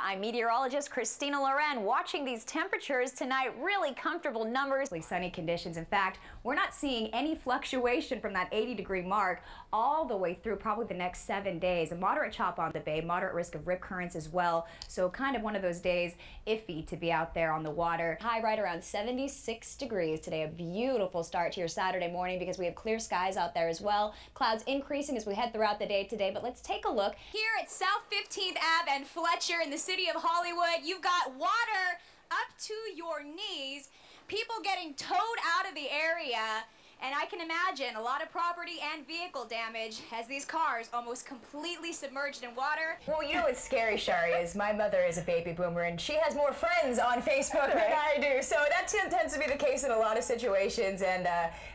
I'm meteorologist Christina Loren. Watching these temperatures tonight, really comfortable numbers. Sunny conditions. In fact, we're not seeing any fluctuation from that 80-degree mark all the way through probably the next 7 days. A moderate chop on the bay, moderate risk of rip currents as well. So kind of one of those days iffy to be out there on the water. High right around 76 degrees today. A beautiful start to your Saturday morning because we have clear skies out there as well. Clouds increasing as we head throughout the day today. But let's take a look. Here at South 15th Ave and Fletcher in the city of Hollywood, you've got water up to your knees, people getting towed out of the area, and I can imagine a lot of property and vehicle damage as these cars almost completely submerged in water. Well, you know what's scary, Shari, is my mother is a baby boomer and she has more friends on Facebook than I do, so that tends to be the case in a lot of situations, and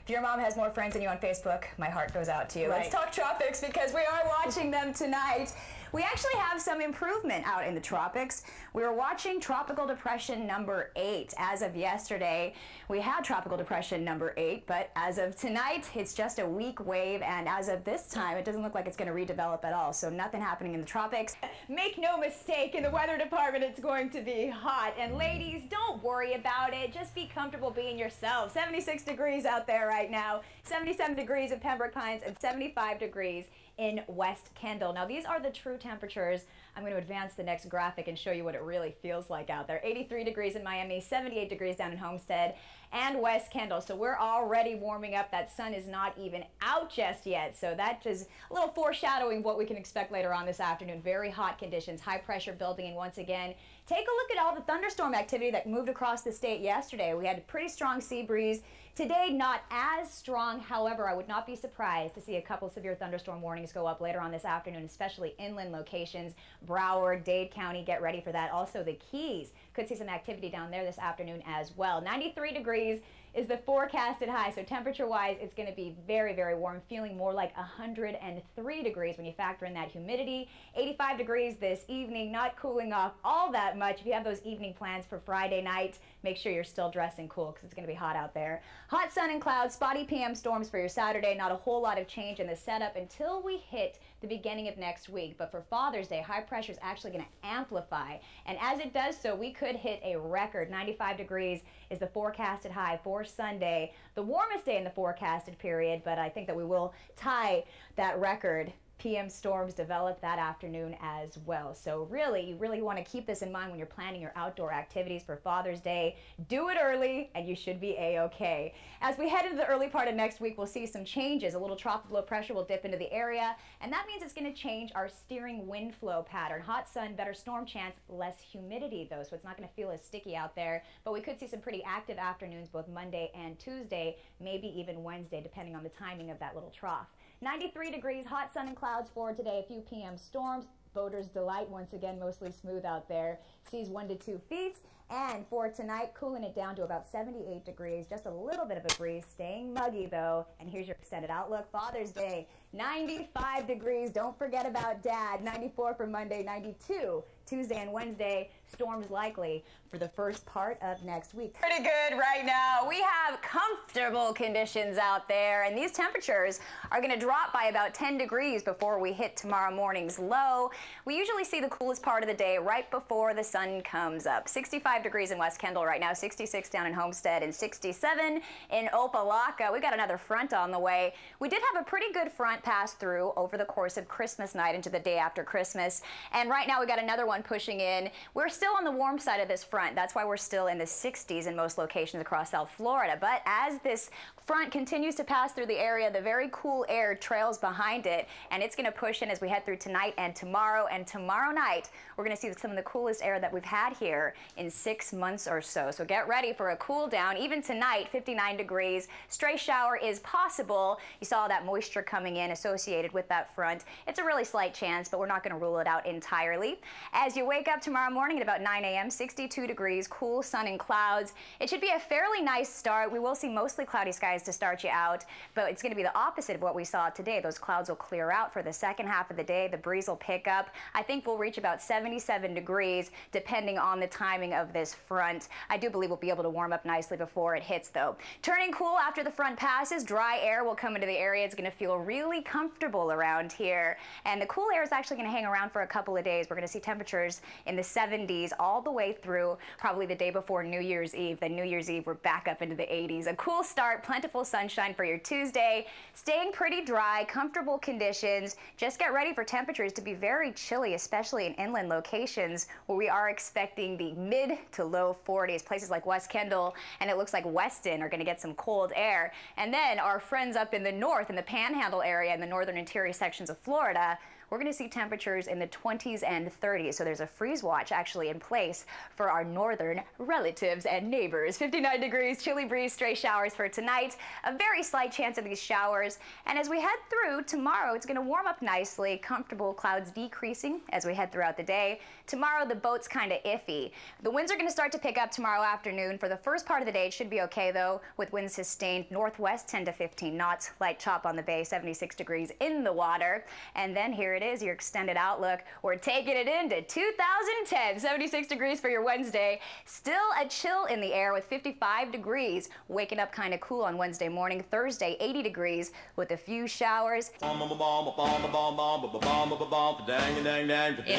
if your mom has more friends than you on Facebook, my heart goes out to you. Right. Let's talk tropics because we are watching them tonight. We actually have some improvement out in the tropics. We were watching Tropical Depression number 8 as of yesterday. We had Tropical Depression number 8, but as of tonight, it's just a weak wave, and as of this time, it doesn't look like it's going to redevelop at all, so nothing happening in the tropics. Make no mistake, in the weather department, it's going to be hot, and ladies, don't worry about it. Just be comfortable being yourself. 76 degrees out there right now, 77 degrees in Pembroke Pines, and 75 degrees in West Kendall. Now these are the true temperatures. I'm going to advance the next graphic and show you what it really feels like out there. 83 degrees in Miami, 78 degrees down in Homestead and West Kendall. So we're already warming up. That sun is not even out just yet. So that is a little foreshadowing what we can expect later on this afternoon. Very hot conditions, high pressure building in once again. Take a look at all the thunderstorm activity that moved across the state yesterday. We had a pretty strong sea breeze. Today, not as strong. However, I would not be surprised to see a couple severe thunderstorm warnings go up later on this afternoon, especially inland locations. Broward, Dade County, get ready for that. Also, the Keys could see some activity down there this afternoon as well. 93 degrees is the forecasted high, so temperature-wise, it's going to be very, very warm, feeling more like 103 degrees when you factor in that humidity. 85 degrees this evening, not cooling off all that much. If you have those evening plans for Friday night, make sure you're still dressing cool because it's going to be hot out there. Hot sun and clouds, spotty PM storms for your Saturday. Not a whole lot of change in the setup until we hit the beginning of next week. But for Father's Day, high pressure is actually going to amplify. And as it does so, we could hit a record. 95 degrees is the forecasted high for Sunday. The warmest day in the forecasted period, but I think that we will tie that record. PM storms develop that afternoon as well. So really, you really want to keep this in mind when you're planning your outdoor activities for Father's Day. Do it early and you should be a-okay. As we head into the early part of next week, we'll see some changes. A little tropical low pressure will dip into the area, and that means it's going to change our steering wind flow pattern. Hot sun, better storm chance, less humidity though, so it's not going to feel as sticky out there. But we could see some pretty active afternoons both Monday and Tuesday, maybe even Wednesday, depending on the timing of that little trough. 93 degrees, hot sun and clouds for today. A few PM storms. Boaters delight. Once again, mostly smooth out there. Seas 1 to 2 feet. And for tonight, cooling it down to about 78 degrees. Just a little bit of a breeze. Staying muggy, though. And here's your extended outlook. Father's Day, 95 degrees. Don't forget about Dad. 94 for Monday, 92 Tuesday and Wednesday. Storms likely for the first part of next week. Pretty good right now. We have comfortable conditions out there, and these temperatures are going to drop by about 10 degrees before we hit tomorrow morning's low. We usually see the coolest part of the day right before the sun comes up. 65 degrees in West Kendall right now, 66 down in Homestead, and 67 in Opelika. We got another front on the way. We did have a pretty good front pass through over the course of Christmas night into the day after Christmas, and right now we got another one pushing in. We're still on the warm side of this front. That's why we're still in the 60s in most locations across South Florida. But as this front continues to pass through the area, the very cool air trails behind it, and it's going to push in as we head through tonight and tomorrow. And tomorrow night, we're going to see some of the coolest air that we've had here in 6 months or so. So get ready for a cool down. Even tonight, 59 degrees. Stray shower is possible. You saw that moisture coming in associated with that front. It's a really slight chance, but we're not going to rule it out entirely. As you wake up tomorrow morning at about 9 a.m., 62 degrees, cool sun and clouds. It should be a fairly nice start. We will see mostly cloudy skies to start you out, but it's going to be the opposite of what we saw today. Those clouds will clear out for the second half of the day. The breeze will pick up. I think we'll reach about 77 degrees depending on the timing of this front. I do believe we'll be able to warm up nicely before it hits though. Turning cool after the front passes, dry air will come into the area. It's going to feel really pretty comfortable around here. And the cool air is actually going to hang around for a couple of days. We're going to see temperatures in the 70s all the way through probably the day before New Year's Eve. Then New Year's Eve, we're back up into the 80s. A cool start, plentiful sunshine for your Tuesday, staying pretty dry, comfortable conditions. Just get ready for temperatures to be very chilly, especially in inland locations where we are expecting the mid to low 40s. Places like West Kendall and it looks like Weston are going to get some cold air. And then our friends up in the north, in the Panhandle area, in the northern interior sections of Florida, we're going to see temperatures in the 20s and 30s. So there's a freeze watch actually in place for our northern relatives and neighbors. 59 degrees, chilly breeze, stray showers for tonight. A very slight chance of these showers. And as we head through tomorrow, it's going to warm up nicely. Comfortable, clouds decreasing as we head throughout the day. Tomorrow, the boat's kind of iffy. The winds are going to start to pick up tomorrow afternoon. For the first part of the day, it should be okay, though, with winds sustained northwest 10 to 15 knots. Light chop on the bay, 76 degrees in the water. And then here it is, your extended outlook. We're taking it into 2010. 76 degrees for your Wednesday. Still a chill in the air with 55 degrees. Waking up kind of cool on Wednesday morning. Thursday, 80 degrees with a few showers. It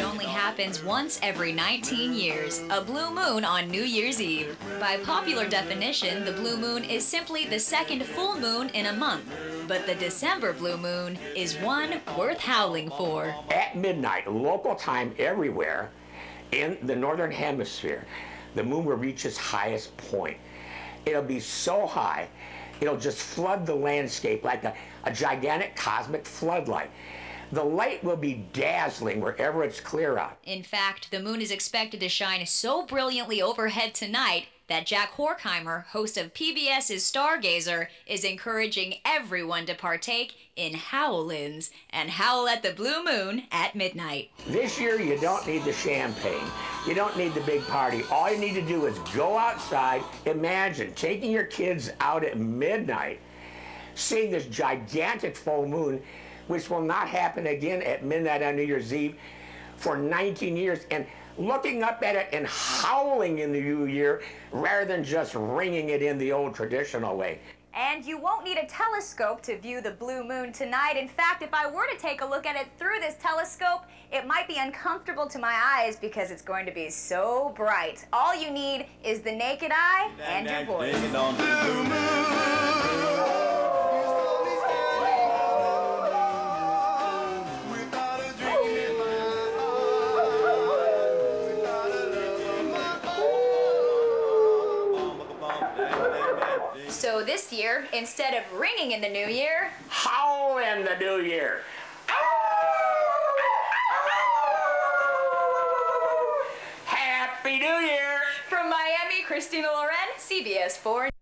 only happens once every 19 years. A blue moon on New Year's Eve. By popular definition, the blue moon is simply the second full moon in a month. But the December blue moon is one worth howling for. At midnight, local time everywhere in the northern hemisphere, the moon will reach its highest point. It'll be so high, it'll just flood the landscape like a gigantic cosmic floodlight. The light will be dazzling wherever it's clear out. In fact, the moon is expected to shine so brilliantly overhead tonight that Jack Horkheimer, host of PBS's Stargazer, is encouraging everyone to partake in howl-ins and howl at the blue moon at midnight. This year, you don't need the champagne. You don't need the big party. All you need to do is go outside. Imagine taking your kids out at midnight, seeing this gigantic full moon, which will not happen again at midnight on New Year's Eve for 19 years, and looking up at it and howling in the new year rather than just ringing it in the old traditional way. And you won't need a telescope to view the blue moon tonight. In fact, if I were to take a look at it through this telescope, it might be uncomfortable to my eyes because it's going to be so bright. All you need is the naked eye and your voice. So this year, instead of ringing in the new year, howl in the new year. Happy New Year! From Miami, Christina Loren, CBS 4.